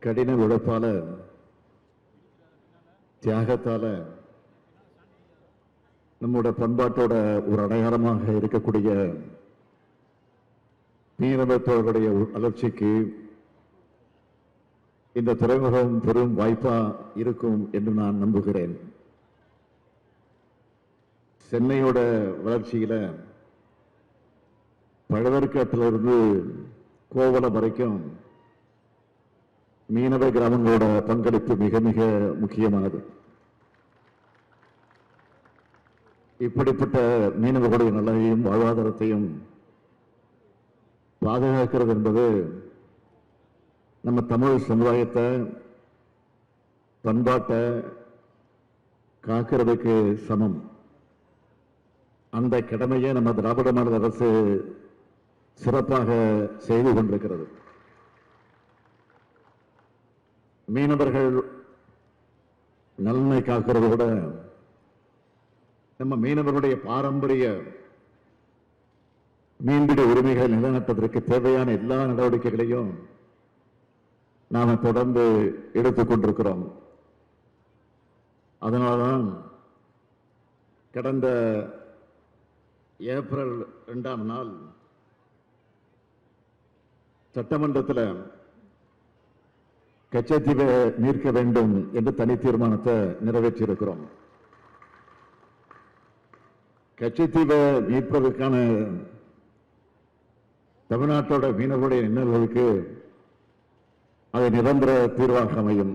கடின உழைப்பால தியாகத்தால நம்முடைய பண்பாட்டோட ஒரு அடையாளமாக இருக்கக்கூடிய மீனவர்களுடைய வளர்ச்சிக்கு இந்த துறைமுகம் பெரும் வாய்ப்பா இருக்கும் என்று நான் நம்புகிறேன். சென்னையோட வளர்ச்சியில பழவர்காட்டிலிருந்து கோவளம் வரைக்கும் மீனவ கிராமங்களோட பங்களிப்பு மிக மிக முக்கியமானது. இப்படிப்பட்ட மீனவர்களுடைய நலனையும் வாழ்வாதாரத்தையும் பாதுகாக்கிறது என்பது நம்ம தமிழ் சமுதாயத்தை பண்பாட்டை காக்கிறதுக்கு சமம். அந்த கடமையை நம்ம திராவிட மாடல் அரசு சிறப்பாக செய்து கொண்டிருக்கிறது. மீனவர்கள் நலனை காக்கிறதோட நம்ம மீனவர்களுடைய பாரம்பரிய மீன்பிடி உரிமைகளை நிலைநாட்டுவதற்கு தேவையான எல்லா நடவடிக்கைகளையும் நாம தொடர்ந்து எடுத்துக் கொண்டிருக்கிறோம். அதனால்தான் கடந்த ஏப்ரல் 2ஆம் நாள் சட்டமன்றத்தில் கச்சத்தீவை மீட்க வேண்டும் என்று தனி தீர்மானத்தை நிறைவேற்றியிருக்கிறோம். கச்சத்தீவை மீட்பதற்கான தமிழ்நாட்டோட மீனவர்களுடைய இன்னல்களுக்கு அது நிரந்தர தீர்வாக அமையும்.